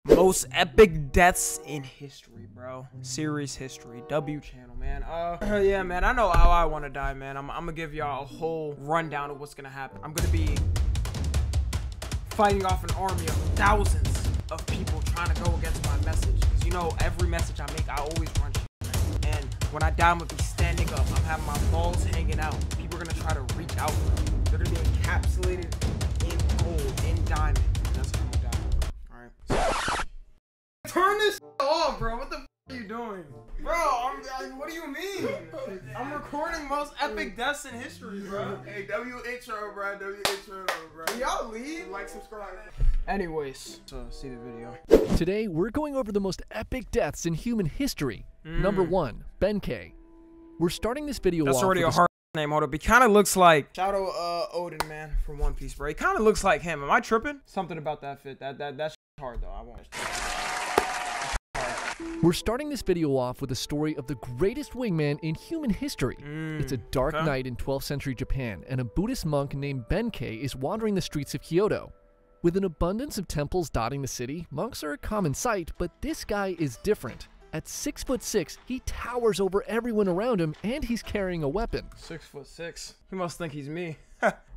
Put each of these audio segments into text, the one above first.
Most epic deaths in history, bro. Series history. W channel, man. Yeah, man. I know how I want to die, man. I'm gonna give y'all a whole rundown of what's gonna happen. I'm gonna be fighting off an army of thousands of people trying to go against my message. Cause you know, every message I make, I always run shit. And when I die, I'm gonna be standing up. I'm having my balls hanging out. People are gonna try to reach out for me. They're gonna be encapsulated in gold, in diamond. That's how I'm gonna die. All right. Turn this off, bro. What the f are you doing? Bro, what do you mean? I'm recording most epic deaths in history, bro. Hey, W intro, bro. W intro, bro. Y'all leave? Like, subscribe. Anyways, so see the video. Today, we're going over the most epic deaths in human history. Number 1, Benkei. We're starting this video off. That's already a hard name. Hold up. He kind of looks like Shadow Odin, man, from One Piece, bro. He kind of looks like him. Am I tripping? Something about that fit. That's hard, though. I won't. We're starting this video off with a story of the greatest wingman in human history. It's a dark night in 12th century Japan, and a Buddhist monk named Benkei is wandering the streets of Kyoto. With an abundance of temples dotting the city, monks are a common sight, but this guy is different. At 6'6", he towers over everyone around him, and he's carrying a weapon. 6'6". He must think he's me.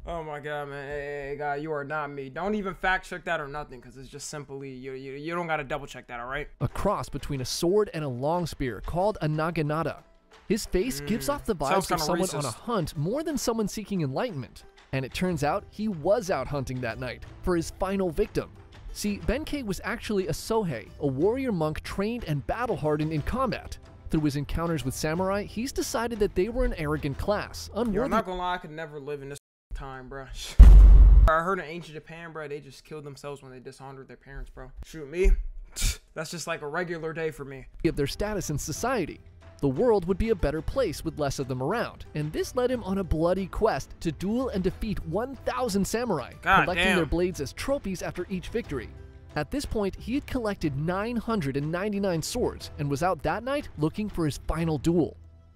Oh my god, man. Hey, guy, you are not me. Don't even fact check that or nothing, because it's just simply, you don't gotta double check that, alright? A cross between a sword and a long spear called a naginata. His face gives off the vibes of someone on a hunt more than someone seeking enlightenment. And it turns out he was out hunting that night for his final victim. See, Benkei was actually a Sohei, a warrior monk trained and battle-hardened in combat. Through his encounters with samurai, he's decided that they were an arrogant class, unworthy. Yo, I'm not gonna lie, I could never live in this time, bro. I heard in ancient Japan, bro, they just killed themselves when they dishonored their parents, bro. Shoot me. That's just like a regular day for me. Of their status in society. The world would be a better place with less of them around, and this led him on a bloody quest to duel and defeat 1,000 samurai, collecting their blades as trophies after each victory. At this point, he had collected 999 swords and was out that night looking for his final duel.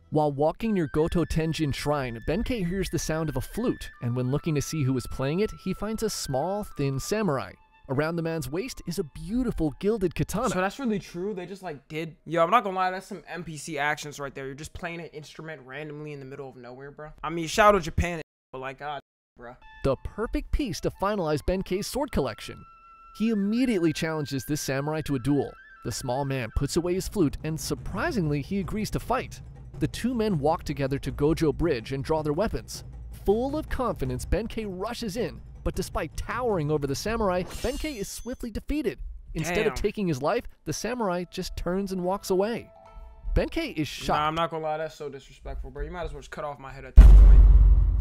While walking near Goto Tenjin Shrine, Benkei hears the sound of a flute, and when looking to see who is playing it, he finds a small, thin samurai. Around the man's waist is a beautiful gilded katana. So that's really true? They just like did... Yo, I'm not gonna lie, that's some NPC actions right there. You're just playing an instrument randomly in the middle of nowhere, bro. I mean, shout out Japan, but like, God, bro. The perfect piece to finalize Benkei's sword collection. He immediately challenges this samurai to a duel. The small man puts away his flute, and surprisingly, he agrees to fight. The two men walk together to Gojo Bridge and draw their weapons. Full of confidence, Benkei rushes in, but despite towering over the samurai, Benkei is swiftly defeated. Instead of taking his life, the samurai just turns and walks away. Benkei is shocked. Nah, I'm not gonna lie, that's so disrespectful, bro. You might as well just cut off my head at that point.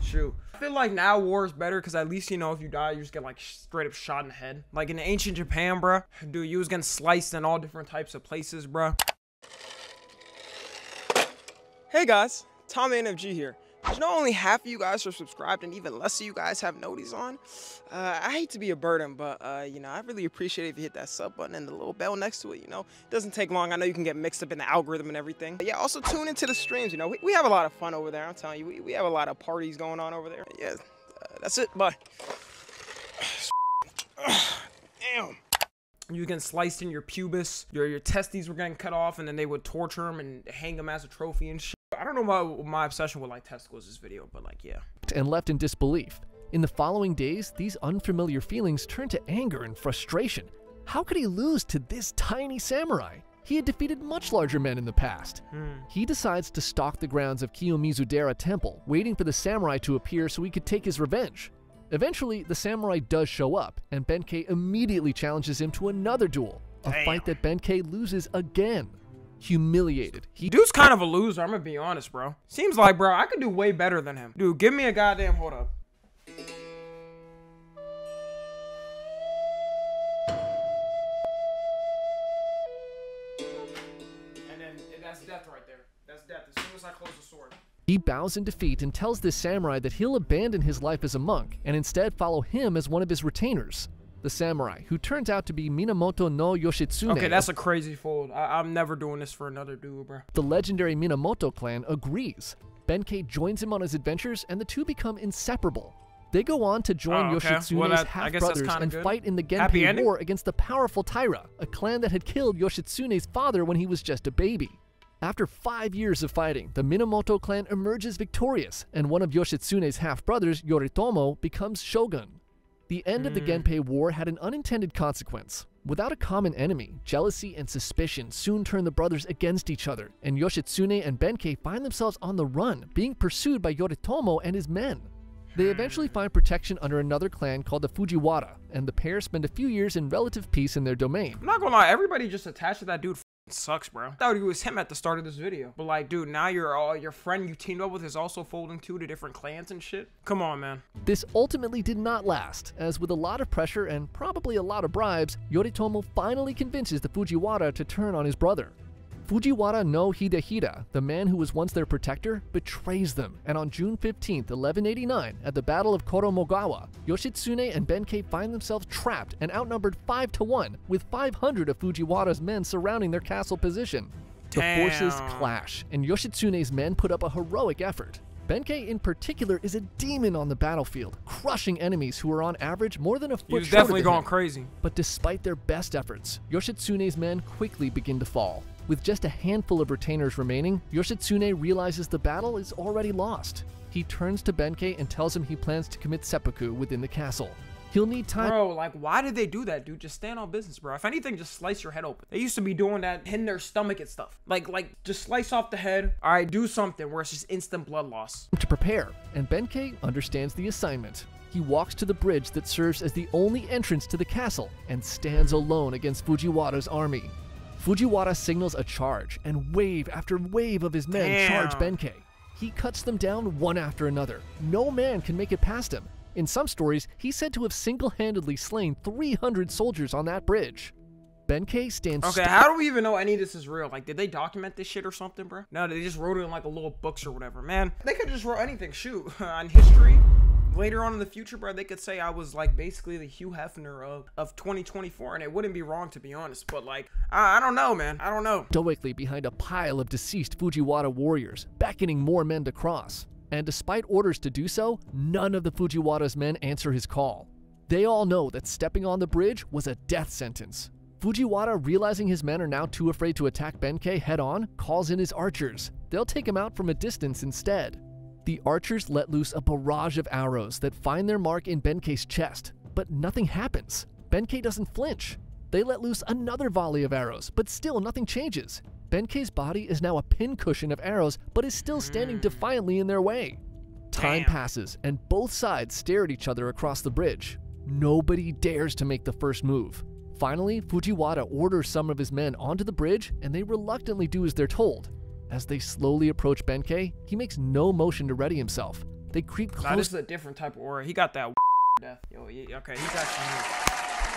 Shoot. I feel like now war is better, because at least, you know, if you die, you just get like straight up shot in the head. Like in ancient Japan, bro, dude, you was getting sliced in all different types of places, bro. Hey guys, Tom NFG here. You know, only half of you guys are subscribed and even less of you guys have noties on. I hate to be a burden, but you know, I really appreciate it if you hit that sub button and the little bell next to it. You know, it doesn't take long. I know you can get mixed up in the algorithm and everything. But yeah, also tune into the streams. You know, we have a lot of fun over there. I'm telling you, we have a lot of parties going on over there. Yeah, that's it. Bye. Damn. You were getting sliced in your pubis, your testes were getting cut off, and then they would torture him and hang him as a trophy and shit. I don't know about my obsession with like testicles this video, but like, yeah. And left in disbelief. In the following days, these unfamiliar feelings turned to anger and frustration. How could he lose to this tiny samurai? He had defeated much larger men in the past. He decides to stalk the grounds of Kiyomizu-dera Temple, waiting for the samurai to appear so he could take his revenge. Eventually, the samurai does show up, and Benkei immediately challenges him to another duel, a fight that Benkei loses again. Humiliated. Dude's kind of a loser, I'm gonna be honest, bro. Seems like, bro, I could do way better than him. Dude, give me a goddamn hold up. And then that's death right there. That's death as soon as I close the sword. He bows in defeat and tells this samurai that he'll abandon his life as a monk and instead follow him as one of his retainers. The samurai, who turns out to be Minamoto no Yoshitsune. Okay, that's a crazy fold. I'm never doing this for another dude, bro. The legendary Minamoto clan agrees. Benkei joins him on his adventures and the two become inseparable. They go on to join Yoshitsune's half-brothers and fight in the Genpei War against the powerful Taira, a clan that had killed Yoshitsune's father when he was just a baby. After 5 years of fighting, the Minamoto clan emerges victorious, and one of Yoshitsune's half-brothers, Yoritomo, becomes shogun. The end of the Genpei War had an unintended consequence. Without a common enemy, jealousy and suspicion soon turn the brothers against each other, and Yoshitsune and Benkei find themselves on the run, being pursued by Yoritomo and his men. They eventually find protection under another clan called the Fujiwara, and the pair spend a few years in relative peace in their domain. I'm not gonna lie, everybody just attached to that dude sucks, bro. I thought it was him at the start of this video. But like, dude, now your friend you teamed up with is also folding to different clans and shit. Come on, man. This ultimately did not last, as with a lot of pressure and probably a lot of bribes, Yoritomo finally convinces the Fujiwara to turn on his brother. Fujiwara no Hidehira, the man who was once their protector, betrays them, and on June 15, 1189, at the Battle of Koromogawa, Yoshitsune and Benkei find themselves trapped and outnumbered 5-1, with 500 of Fujiwara's men surrounding their castle position. The forces clash, and Yoshitsune's men put up a heroic effort. Benkei in particular is a demon on the battlefield, crushing enemies who are on average more than a foot shorter than him. He was definitely going crazy. But despite their best efforts, Yoshitsune's men quickly begin to fall. With just a handful of retainers remaining, Yoshitsune realizes the battle is already lost. He turns to Benkei and tells him he plans to commit seppuku within the castle. He'll need time. Bro, like, why did they do that, dude? Just stand on business, bro. If anything, just slice your head open. They used to be doing that, hitting their stomach and stuff. Like, just slice off the head. All right, do something where it's just instant blood loss. To prepare, and Benkei understands the assignment. He walks to the bridge that serves as the only entrance to the castle and stands alone against Fujiwara's army. Fujiwara signals a charge, and wave after wave of his men charge Benkei. He cuts them down one after another. No man can make it past him. In some stories, he's said to have single-handedly slain 300 soldiers on that bridge. Benkei stands. Okay, how do we even know any of this is real? Like, did they document this shit or something, bro? No, they just wrote it in like a little books or whatever. Man, they could just wrote anything. Shoot, on history. Later on in the future, bro, they could say I was like basically the Hugh Hefner of 2024, and it wouldn't be wrong, to be honest. But like, I don't know, man. I don't know. Stoically behind a pile of deceased Fujiwara warriors, beckoning more men to cross. And despite orders to do so, none of the Fujiwara's men answer his call. They all know that stepping on the bridge was a death sentence. Fujiwara, realizing his men are now too afraid to attack Benkei head-on, calls in his archers. They'll take him out from a distance instead. The archers let loose a barrage of arrows that find their mark in Benkei's chest, but nothing happens. Benkei doesn't flinch. They let loose another volley of arrows, but still nothing changes. Benkei's body is now a pincushion of arrows, but is still standing defiantly in their way. Time passes, and both sides stare at each other across the bridge. Nobody dares to make the first move. Finally, Fujiwara orders some of his men onto the bridge, and they reluctantly do as they're told. As they slowly approach Benkei, he makes no motion to ready himself. They creep close. Nah, this is a different type of aura. He got that death. Yo, yeah, okay, he's actually.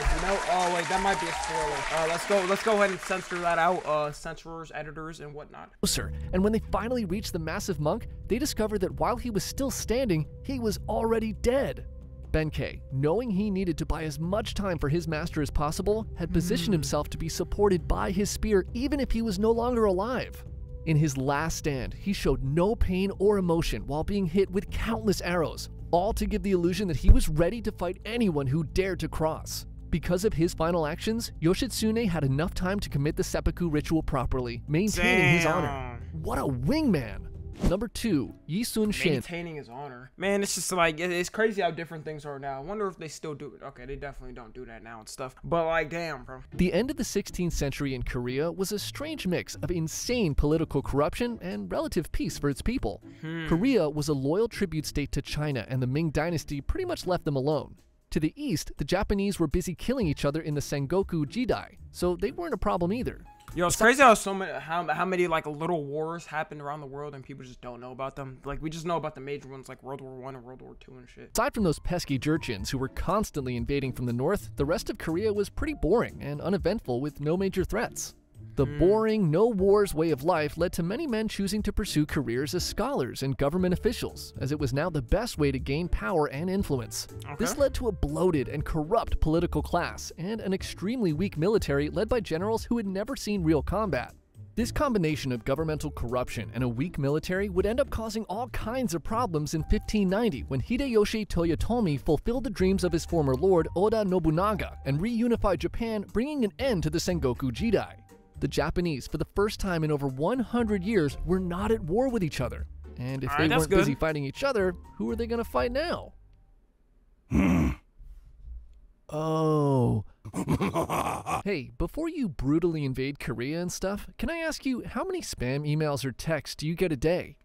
If you know, oh wait, that might be a spoiler. Let's go ahead and censor that out. Censorers, editors, and whatnot. Closer, and when they finally reach the massive monk, they discover that while he was still standing, he was already dead. Benkei, knowing he needed to buy as much time for his master as possible, had positioned himself to be supported by his spear even if he was no longer alive. In his last stand, he showed no pain or emotion while being hit with countless arrows, all to give the illusion that he was ready to fight anyone who dared to cross. Because of his final actions, Yoshitsune had enough time to commit the seppuku ritual properly, maintaining his honor. What a wingman! Number 2, Yisun Shin. Maintaining his honor. Man, it's just like, it's crazy how different things are now. I wonder if they still do it. Okay, they definitely don't do that now and stuff. But like, damn, bro. The end of the 16th century in Korea was a strange mix of insane political corruption and relative peace for its people. Korea was a loyal tribute state to China, and the Ming dynasty pretty much left them alone. To the east, the Japanese were busy killing each other in the Sengoku Jidai, so they weren't a problem either. Yo, it's crazy how many like little wars happened around the world and people just don't know about them. Like, we just know about the major ones like World War I and World War II and shit. Aside from those pesky Jurchens who were constantly invading from the north, the rest of Korea was pretty boring and uneventful with no major threats. The boring, no-wars way of life led to many men choosing to pursue careers as scholars and government officials, as it was now the best way to gain power and influence. This led to a bloated and corrupt political class, and an extremely weak military led by generals who had never seen real combat. This combination of governmental corruption and a weak military would end up causing all kinds of problems in 1590 when Hideyoshi Toyotomi fulfilled the dreams of his former lord Oda Nobunaga and reunified Japan, bringing an end to the Sengoku Jidai. The Japanese, for the first time in over 100 years, were not at war with each other. And if they weren't busy fighting each other, who are they going to fight now? Oh. Hey, before you brutally invade Korea and stuff, can I ask you, how many spam emails or texts do you get a day?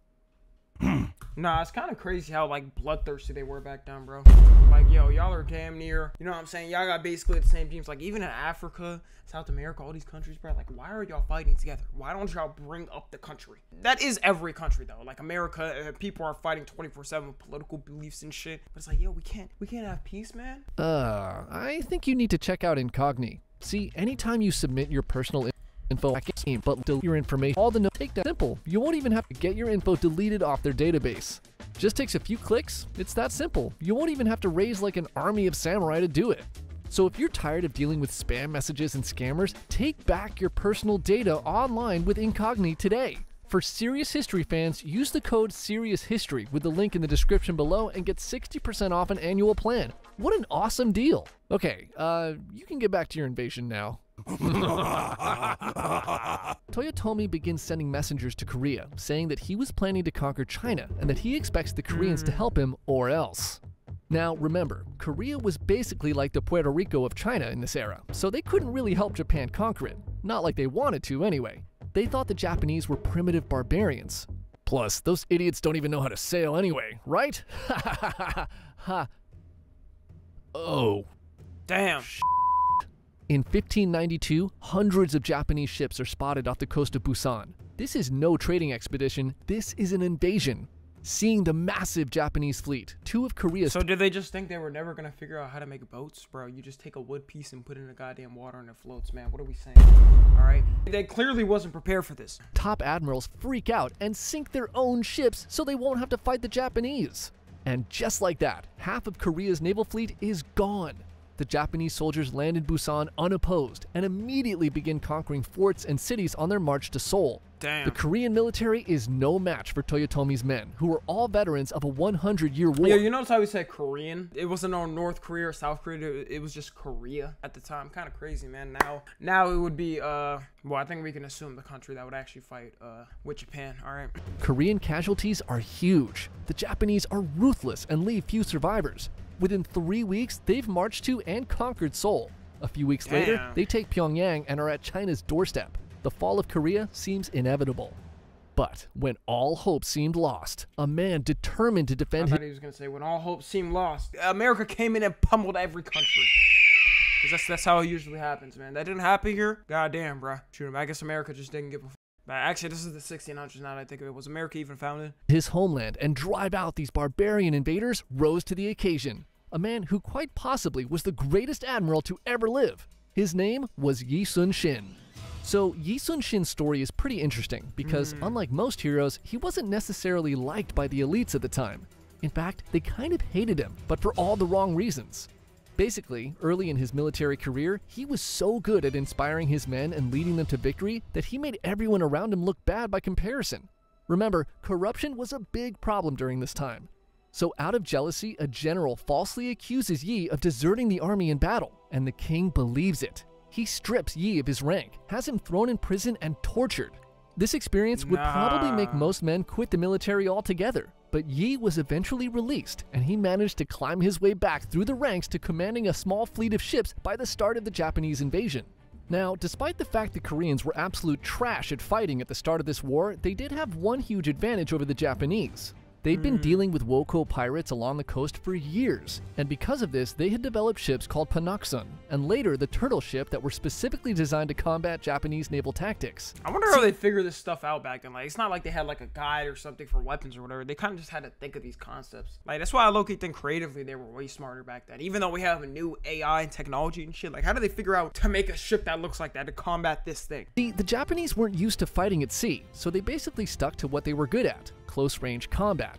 Nah, it's kind of crazy how, like, bloodthirsty they were back then, bro. Like, yo, y'all are damn near, you know what I'm saying? Y'all got basically the same teams. Like, even in Africa, South America, all these countries, bro. Like, why are y'all fighting together? Why don't y'all bring up the country? That is every country, though. Like, America, people are fighting 24/7 with political beliefs and shit. But it's like, yo, we can't have peace, man. I think you need to check out Incogni. See, anytime you submit your personal info but delete your information, all the notes take that simple. You won't even have to get your info deleted off their database. Just takes a few clicks. It's that simple. You won't even have to raise like an army of samurai to do it. So if you're tired of dealing with spam messages and scammers, take back your personal data online with Incogni today. For Serious History fans, use the code SeriousHistory with the link in the description below and get 60% off an annual plan. What an awesome deal. Okay, you can get back to your invasion now. Toyotomi begins sending messengers to Korea, saying that he was planning to conquer China and that he expects the Koreans to help him or else. Now remember, Korea was basically like the Puerto Rico of China in this era, so they couldn't really help Japan conquer it. Not like they wanted to anyway. They thought the Japanese were primitive barbarians. Plus, those idiots don't even know how to sail anyway, right? Ha. Oh. Damn. In 1592, hundreds of Japanese ships are spotted off the coast of Busan. This is no trading expedition, this is an invasion. Seeing the massive Japanese fleet, two of Korea's— So did they just think they were never gonna figure out how to make boats? Bro, you just take a wood piece and put it in the goddamn water and it floats, man. What are we saying? Alright? They clearly wasn't prepared for this. Top admirals freak out and sink their own ships so they won't have to fight the Japanese. And just like that, half of Korea's naval fleet is gone. The Japanese soldiers land in Busan unopposed and immediately begin conquering forts and cities on their march to Seoul. Damn. The Korean military is no match for Toyotomi's men, who were all veterans of a 100-year war. Yeah, you notice how we said Korean? It wasn't on North Korea or South Korea. It was just Korea at the time. Kind of crazy, man. Now it would be, well, I think we can assume the country that would actually fight with Japan. All right. Korean casualties are huge. The Japanese are ruthless and leave few survivors. Within 3 weeks, they've marched to and conquered Seoul. A few weeks later, they take Pyongyang and are at China's doorstep. The fall of Korea seems inevitable. But when all hope seemed lost, a man determined to defend— I thought he was going to say, when all hope seemed lost, America came in and pummeled every country. Because that's how it usually happens, man. That didn't happen here? Goddamn, bro. Shoot, I guess America just didn't give a f. But actually, this is the 1600s now that I think of it. Was America even founded? His homeland and drive out these barbarian invaders rose to the occasion. A man who quite possibly was the greatest admiral to ever live. His name was Yi Sun-shin. So Yi Sun-shin's story is pretty interesting because unlike most heroes, he wasn't necessarily liked by the elites at the time. In fact, they kind of hated him, but for all the wrong reasons. Basically, early in his military career, he was so good at inspiring his men and leading them to victory that he made everyone around him look bad by comparison. Remember, corruption was a big problem during this time. So out of jealousy, a general falsely accuses Yi of deserting the army in battle, and the king believes it. He strips Yi of his rank, has him thrown in prison and tortured. This experience would probably make most men quit the military altogether, but Yi was eventually released, and he managed to climb his way back through the ranks to commanding a small fleet of ships by the start of the Japanese invasion. Now, despite the fact the Koreans were absolute trash at fighting at the start of this war, they did have one huge advantage over the Japanese. They'd been dealing with Woko pirates along the coast for years, and because of this, they had developed ships called Panaksun, and later the turtle ship that were specifically designed to combat Japanese naval tactics. I wonder how they figured this stuff out back then. Like, it's not like they had like a guide or something for weapons or whatever. They kind of just had to think of these concepts. Like, that's why I low-key think creatively they were way smarter back then. Even though we have a new AI and technology and shit, like, how did they figure out to make a ship that looks like that to combat this thing? See, the Japanese weren't used to fighting at sea, so they basically stuck to what they were good at: close-range combat.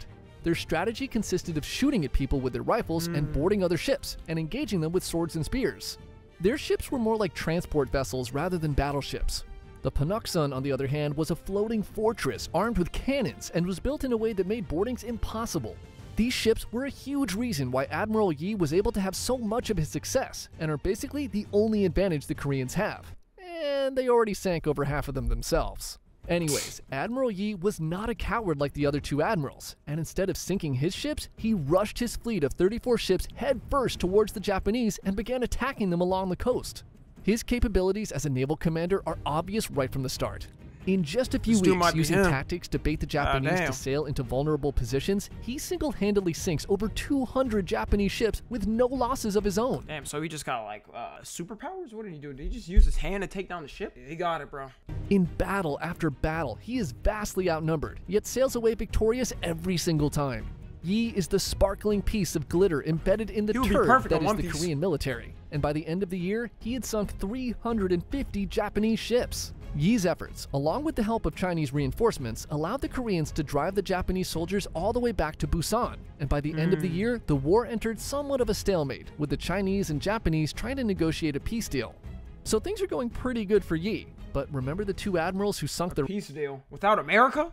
Their strategy consisted of shooting at people with their rifles and boarding other ships, and engaging them with swords and spears. Their ships were more like transport vessels rather than battleships. The Panokksun, on the other hand, was a floating fortress armed with cannons and was built in a way that made boardings impossible. These ships were a huge reason why Admiral Yi was able to have so much of his success, and are basically the only advantage the Koreans have. And they already sank over half of them themselves. Anyways, Admiral Yi was not a coward like the other two admirals, and instead of sinking his ships, he rushed his fleet of 34 ships headfirst towards the Japanese and began attacking them along the coast. His capabilities as a naval commander are obvious right from the start. In just a few weeks, using tactics to bait the Japanese to sail into vulnerable positions, he single-handedly sinks over 200 Japanese ships with no losses of his own. Damn, so he just got like superpowers? What did he do? Did he just use his hand to take down the ship? Yeah, he got it, bro. In battle after battle, he is vastly outnumbered, yet sails away victorious every single time. Yi is the sparkling piece of glitter embedded in the turd that is the Korean military, and by the end of the year, he had sunk 350 Japanese ships. Yi's efforts, along with the help of Chinese reinforcements, allowed the Koreans to drive the Japanese soldiers all the way back to Busan, and by the end of the year, the war entered somewhat of a stalemate, with the Chinese and Japanese trying to negotiate a peace deal. So things are going pretty good for Yi, but remember the two admirals who sunk their peace deal without America?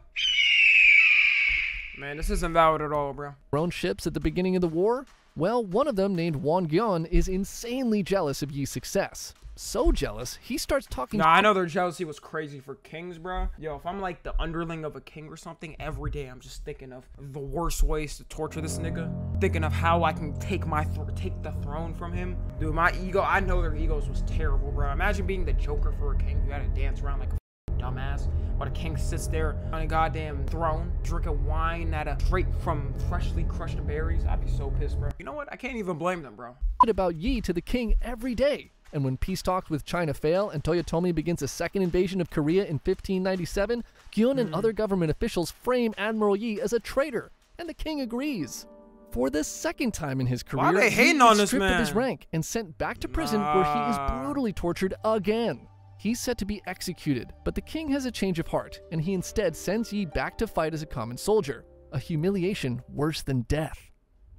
Man, this isn't valid at all, bro. Own ships at the beginning of the war? Well, one of them, named Won Gyeon, is insanely jealous of Yi's success. So jealous, he starts talking. Nah, I know their jealousy was crazy for kings, bro. Yo, if I'm like the underling of a king or something, every day I'm just thinking of the worst ways to torture this nigga. Thinking of how I can take the throne from him. Dude, my ego, I know their egos was terrible, bro. Imagine being the Joker for a king. You gotta dance around like a dumbass while the king sits there on a goddamn throne, drinking wine straight from freshly crushed berries. I'd be so pissed, bro. You know what? I can't even blame them, bro. About Yi to the king every day. And when peace talks with China fail and Toyotomi begins a second invasion of Korea in 1597, Gyeon and other government officials frame Admiral Yi as a traitor, and the king agrees. For the second time in his career, he is stripped of his rank and sent back to prison where he is brutally tortured again. He's set to be executed, but the king has a change of heart, and he instead sends Yi back to fight as a common soldier, a humiliation worse than death.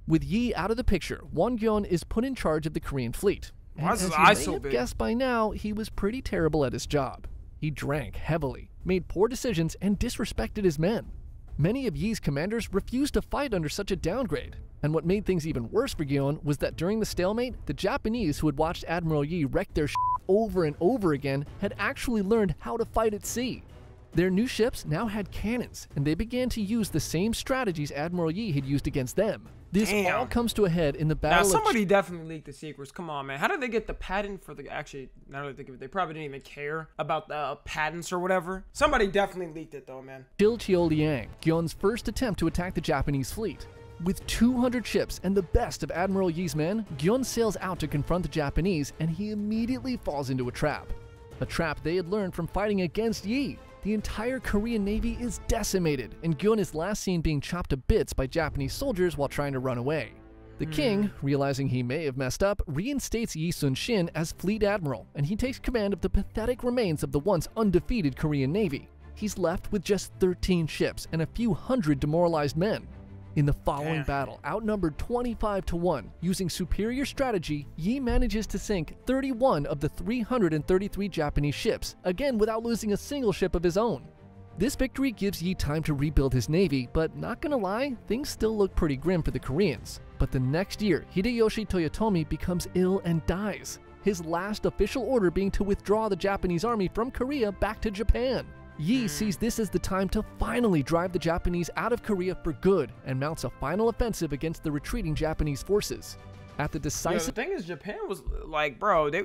With Yi out of the picture, Won Gyeon is put in charge of the Korean fleet. And as you may have guessed by now, he was pretty terrible at his job. He drank heavily, made poor decisions, and disrespected his men. Many of Yi's commanders refused to fight under such a downgrade. And what made things even worse for Gyeon was that during the stalemate, the Japanese who had watched Admiral Yi wreck their over and over again had actually learned how to fight at sea. Their new ships now had cannons, and they began to use the same strategies Admiral Yi had used against them. This all comes to a head in the battle. Now, somebody definitely leaked the secrets. Come on, man. How did they get the patent for the... Actually, now that I think of it, they probably didn't even care about the patents or whatever. Somebody definitely leaked it, though, man. Liang, Gyeon's first attempt to attack the Japanese fleet. With 200 ships and the best of Admiral Yi's men, Gyeon sails out to confront the Japanese, and he immediately falls into a trap. A trap they had learned from fighting against Yi. The entire Korean Navy is decimated, and Gyeon is last seen being chopped to bits by Japanese soldiers while trying to run away. The king, realizing he may have messed up, reinstates Yi Sun-shin as fleet admiral, and he takes command of the pathetic remains of the once undefeated Korean Navy. He's left with just 13 ships and a few hundred demoralized men. In the following battle, outnumbered 25-1, using superior strategy, Yi manages to sink 31 of the 333 Japanese ships, again without losing a single ship of his own. This victory gives Yi time to rebuild his navy, but not gonna lie, things still look pretty grim for the Koreans. But the next year, Hideyoshi Toyotomi becomes ill and dies, his last official order being to withdraw the Japanese army from Korea back to Japan. Yi sees this as the time to finally drive the Japanese out of Korea for good and mounts a final offensive against the retreating Japanese forces. At the decisive... the thing is, Japan was like, bro, they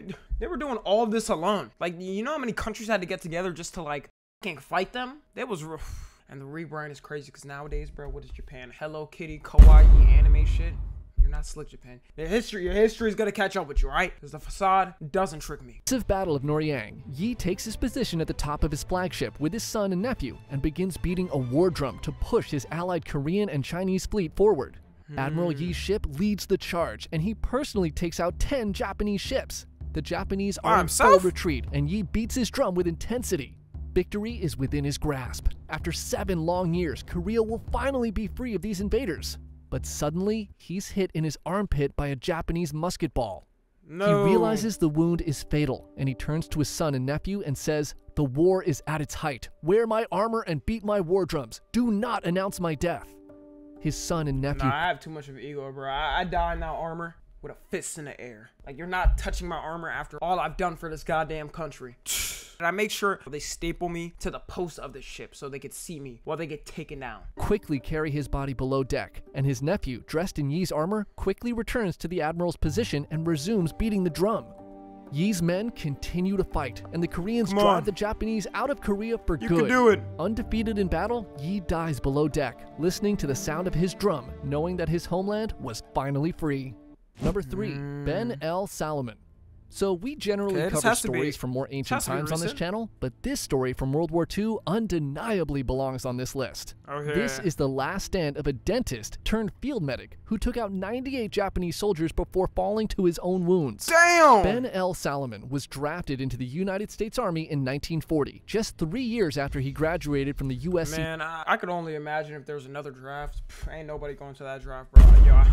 were doing all of this alone. Like, you know how many countries had to get together just to like can't fight them? That was and the rebrand is crazy because nowadays, bro, what is Japan? Hello Kitty, kawaii, anime shit. You're not slick, Japan. Your history is gonna catch up with you, right? Because the facade doesn't trick me. Battle of Noryang, Yi takes his position at the top of his flagship with his son and nephew and begins beating a war drum to push his allied Korean and Chinese fleet forward. Admiral Yi's ship leads the charge, and he personally takes out 10 Japanese ships. The Japanese are in full retreat, and Yi beats his drum with intensity. Victory is within his grasp. After 7 long years, Korea will finally be free of these invaders. But suddenly, he's hit in his armpit by a Japanese musket ball. No. He realizes the wound is fatal, and he turns to his son and nephew and says, "The war is at its height. Wear my armor and beat my war drums. Do not announce my death." His son and nephew... Nah, I have too much of an ego, bro. I die in that armor with a fist in the air. Like, you're not touching my armor after all I've done for this goddamn country. And I make sure they staple me to the post of the ship so they could see me while they get taken down. Quickly carry his body below deck, and his nephew, dressed in Yi's armor, quickly returns to the admiral's position and resumes beating the drum. Yi's men continue to fight, and the Koreans drive the Japanese out of Korea for good. You can do it. Undefeated in battle, Yi dies below deck, listening to the sound of his drum, knowing that his homeland was finally free. Number 3, Ben El Salomon. So we generally cover stories from more ancient times on this channel, but this story from World War II undeniably belongs on this list. Okay. This is the last stand of a dentist turned field medic who took out 98 Japanese soldiers before falling to his own wounds. Damn! Ben El Salomon was drafted into the United States Army in 1940, just 3 years after he graduated from the USC. Man, I could only imagine if there was another draft. Ain't nobody going to that draft, bro. Yo,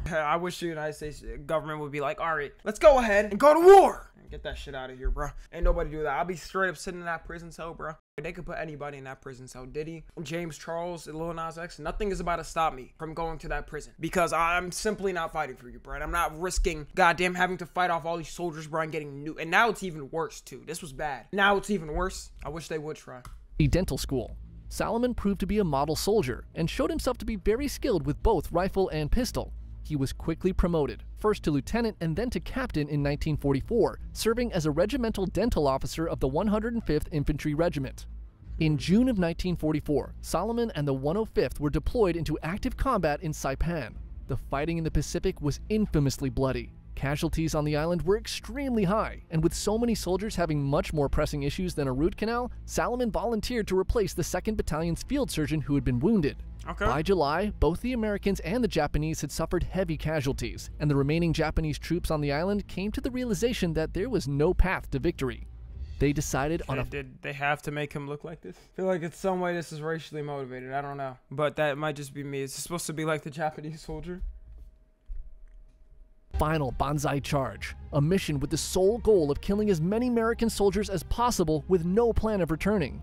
I wish the United States government would be like, all right, let's go ahead and go to war. Get that shit out of here, bro. Ain't nobody do that. I'll be straight up sitting in that prison cell, bro. They could put anybody in that prison cell. Diddy, James Charles, Lil Nas X. Nothing is about to stop me from going to that prison because I'm simply not fighting for you, bro. And I'm not risking goddamn having to fight off all these soldiers, bro, and getting new. And now it's even worse, too. This was bad. Now it's even worse. I wish they would try. Dental school. Salomon proved to be a model soldier and showed himself to be very skilled with both rifle and pistol. He was quickly promoted, first to lieutenant and then to captain in 1944, serving as a regimental dental officer of the 105th Infantry Regiment. In June of 1944, Salomon and the 105th were deployed into active combat in Saipan. The fighting in the Pacific was infamously bloody. Casualties on the island were extremely high, and with so many soldiers having much more pressing issues than a root canal, Salomon volunteered to replace the 2nd Battalion's field surgeon who had been wounded. Okay. By July, both the Americans and the Japanese had suffered heavy casualties, and the remaining Japanese troops on the island came to the realization that there was no path to victory. They decided on a... Did they have to make him look like this? I feel like in some way this is racially motivated. I don't know. But that might just be me. Is it supposed to be like the Japanese soldier? Final Banzai Charge, a mission with the sole goal of killing as many American soldiers as possible with no plan of returning.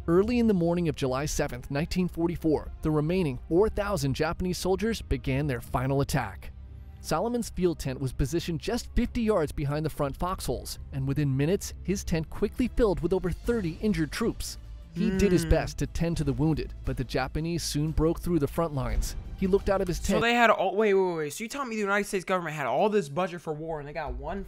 Early in the morning of July 7, 1944, the remaining 4,000 Japanese soldiers began their final attack. Salomon's field tent was positioned just 50 yards behind the front foxholes, and within minutes, his tent quickly filled with over 30 injured troops. He did his best to tend to the wounded, but the Japanese soon broke through the front lines. He looked out of his tent. So they had all... Wait. So you telling me the United States government had all this budget for war and they got one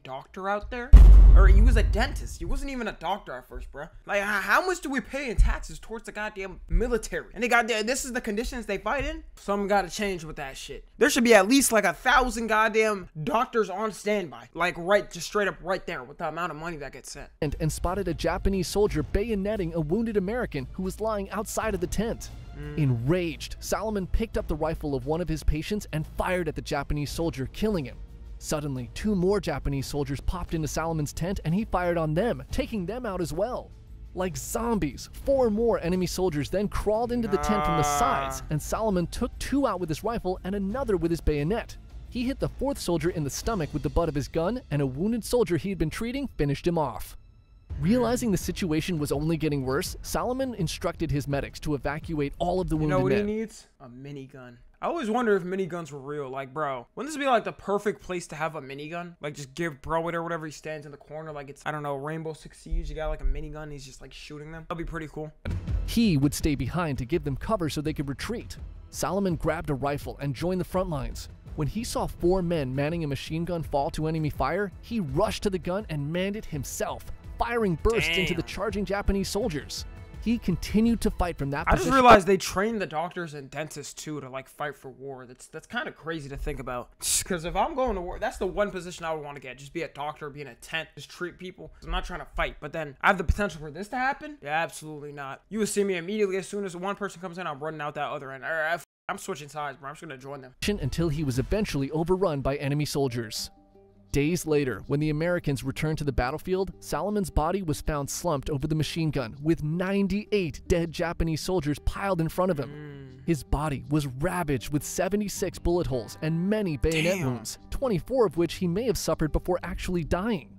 doctor out there? Or he was a dentist. He wasn't even a doctor at first, bro. Like, how much do we pay in taxes towards the goddamn military? And they got there. This is the conditions they fight in. Something got to change with that shit. There should be at least like 1,000 goddamn doctors on standby. Like just straight up right there with the amount of money that gets sent. And spotted a Japanese soldier bayoneting a wounded American who was lying outside of the tent. Enraged, Salomon picked up the rifle of one of his patients and fired at the Japanese soldier, killing him. Suddenly, 2 more Japanese soldiers popped into Salomon's tent and he fired on them, taking them out as well. Like zombies, 4 more enemy soldiers then crawled into the tent from the sides, and Salomon took 2 out with his rifle and another with his bayonet. He hit the 4th soldier in the stomach with the butt of his gun, and a wounded soldier he had been treating finished him off. Realizing the situation was only getting worse, Salomon instructed his medics to evacuate all of the wounded men. You know what he needs? A minigun. I always wonder if miniguns were real. Like, bro, wouldn't this be like the perfect place to have a minigun? Like, just give bro it or whatever, he stands in the corner like it's, I don't know, Rainbow Six Siege. You got like a minigun, he's just like shooting them. That'd be pretty cool. He would stay behind to give them cover so they could retreat. Salomon grabbed a rifle and joined the front lines. When he saw 4 men manning a machine gun fall to enemy fire, he rushed to the gun and manned it himself, firing bursts into the charging Japanese soldiers. He continued to fight from that position. I just realized they train the doctors and dentists too to like fight for war. That's kind of crazy to think about. Because if I'm going to war, that's the one position I would want to get. Just be a doctor, be in a tent, just treat people. I'm not trying to fight. But then I have the potential for this to happen? Yeah, absolutely not. You would see me immediately as soon as one person comes in, I'm running out that other end. I'm switching sides, bro. I'm just going to join them. Until he was eventually overrun by enemy soldiers. Days later, when the Americans returned to the battlefield, Salomon's body was found slumped over the machine gun with 98 dead Japanese soldiers piled in front of him. His body was ravaged with 76 bullet holes and many bayonet wounds, 24 of which he may have suffered before actually dying.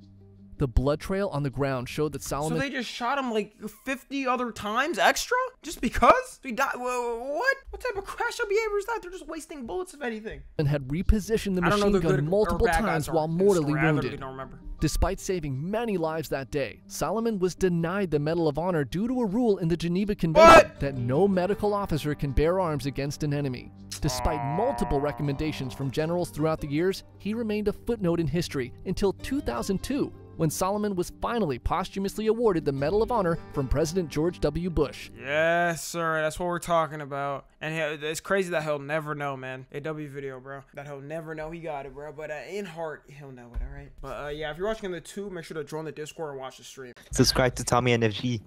The blood trail on the ground showed that Salomon... So they just shot him like 50 other times extra? Just because? He died? What? What type of crash behavior is that? They're just wasting bullets, if anything. And had repositioned the machine gun multiple times while mortally wounded. Don't remember. Despite saving many lives that day, Salomon was denied the Medal of Honor due to a rule in the Geneva Convention that no medical officer can bear arms against an enemy. Despite multiple recommendations from generals throughout the years, he remained a footnote in history until 2002, when Salomon was finally posthumously awarded the Medal of Honor from President George W. Bush. Yes, sir. That's what we're talking about. And it's crazy that he'll never know, man. AW video, bro. That he'll never know he got it, bro. But in heart, he'll know it, all right? But yeah, if you're watching on the tube, make sure to join the Discord and watch the stream. Subscribe to Tommy NFG.